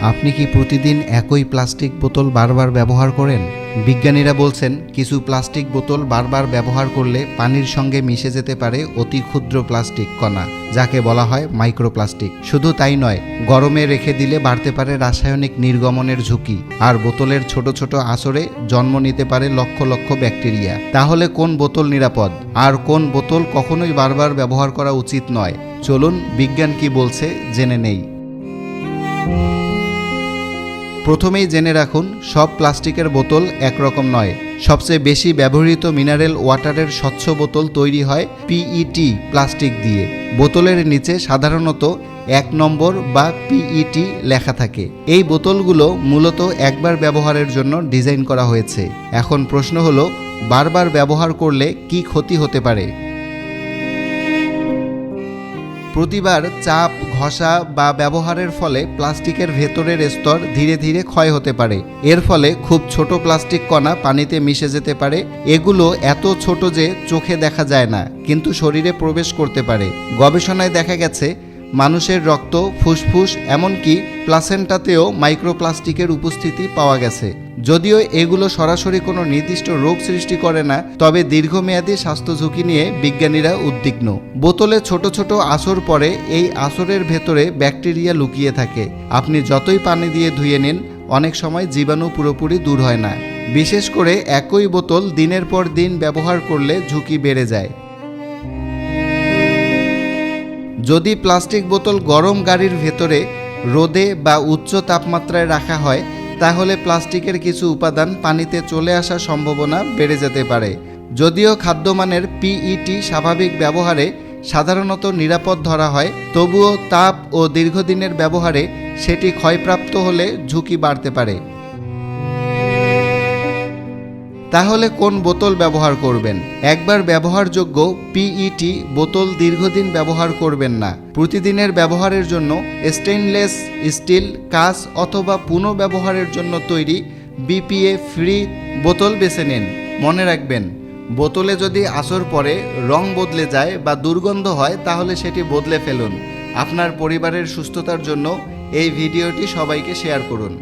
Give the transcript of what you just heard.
আপনি কি প্রতিদিন একই প্লাস্টিক বোতল বারবার ব্যবহার করেন? বিজ্ঞানীরা বলছেন কিছু প্লাস্টিক বোতল বারবার ব্যবহার করলে পানির সঙ্গে মিশে যেতে পারে অতি ক্ষুদ্র প্লাস্টিক কণা, যাকে বলা হয় মাইক্রোপ্লাস্টিক। শুধু তাই নয়, গরমে রেখে দিলে বাড়তে পারে রাসায়নিক নির্গমনের ঝুঁকি, আর বোতলের ছোট ছোট আঁচড়ে জন্ম নিতে পারে লক্ষ লক্ষ ব্যাকটেরিয়া। তাহলে কোন বোতল নিরাপদ আর কোন বোতল কখনোই বারবার ব্যবহার করা উচিত নয়? চলুন বিজ্ঞান কি বলছে জেনে নেই। প্রথমেই জেনে রাখুন, সব প্লাস্টিকের বোতল একরকম নয়। সবচেয়ে বেশি ব্যবহৃত মিনারেল ওয়াটারের স্বচ্ছ বোতল তৈরি হয় পিইটি প্লাস্টিক দিয়ে। বোতলের নিচে সাধারণত 1 নম্বর বা পিইটি লেখা থাকে। এই বোতলগুলো মূলত একবার ব্যবহারের জন্য ডিজাইন করা হয়েছে। এখন প্রশ্ন হলো, বারবার ব্যবহার করলে কি ক্ষতি হতে পারে? প্রতিবার চাপ, ঘষা বা ব্যবহারের ফলে প্লাস্টিকের ভেতরের স্তর ধীরে ধীরে ক্ষয় হতে পারে। এর ফলে খুব ছোট প্লাস্টিক কণা পানিতে মিশে যেতে পারে। এগুলো এত ছোট যে চোখে দেখা যায় না, কিন্তু শরীরে প্রবেশ করতে পারে। গবেষণায় দেখা গেছে মানুষের রক্ত, ফুসফুস, এমনকি প্লাসেন্টাতেও মাইক্রোপ্লাস্টিকের উপস্থিতি পাওয়া গেছে। যদিও এগুলো সরাসরি কোনো নির্দিষ্ট রোগ সৃষ্টি করে না, তবে দীর্ঘমেয়াদী স্বাস্থ্য ঝুঁকি নিয়ে বিজ্ঞানীরা উদ্বিগ্ন। বোতলে ছোট ছোট আঁচড় পড়ে, এই আঁচড়ের ভেতরে ব্যাকটেরিয়া লুকিয়ে থাকে। আপনি যতই পানি দিয়ে ধুয়ে নিন, অনেক সময় জীবাণু পুরোপুরি দূর হয় না। বিশেষ করে একই বোতল দিনের পর দিন ব্যবহার করলে ঝুঁকি বেড়ে যায়। যদি প্লাস্টিক বোতল গরম গাড়ির ভেতরে রোদে বা উচ্চ তাপমাত্রায় রাখা হয়, তাহলে প্লাস্টিকের কিছু উপাদান পানিতে চলে আসার সম্ভাবনা বেড়ে যেতে পারে। যদিও খাদ্যমানের পিইটি স্বাভাবিক ব্যবহারে সাধারণত নিরাপদ ধরা হয়, তবুও তাপ ও দীর্ঘদিনের ব্যবহারে সেটি ক্ষয়প্রাপ্ত হলে ঝুঁকি বাড়তে পারে। তাহলে কোন বোতল ব্যবহার করবেন? একবার ব্যবহারযোগ্য পিইটি বোতল দীর্ঘদিন ব্যবহার করবেন না। প্রতিদিনের ব্যবহারের জন্য স্টেইনলেস স্টিল, কাঁচ অথবা পুনঃব্যবহারের জন্য তৈরি বিপিএ ফ্রি বোতল বেছে নিন। মনে রাখবেন, বোতলে যদি আঁচড় পড়ে, রং বদলে যায় বা দুর্গন্ধ হয়, তাহলে সেটি বদলে ফেলুন। আপনার পরিবারের সুস্থতার জন্য এই ভিডিওটি সবাইকে শেয়ার করুন।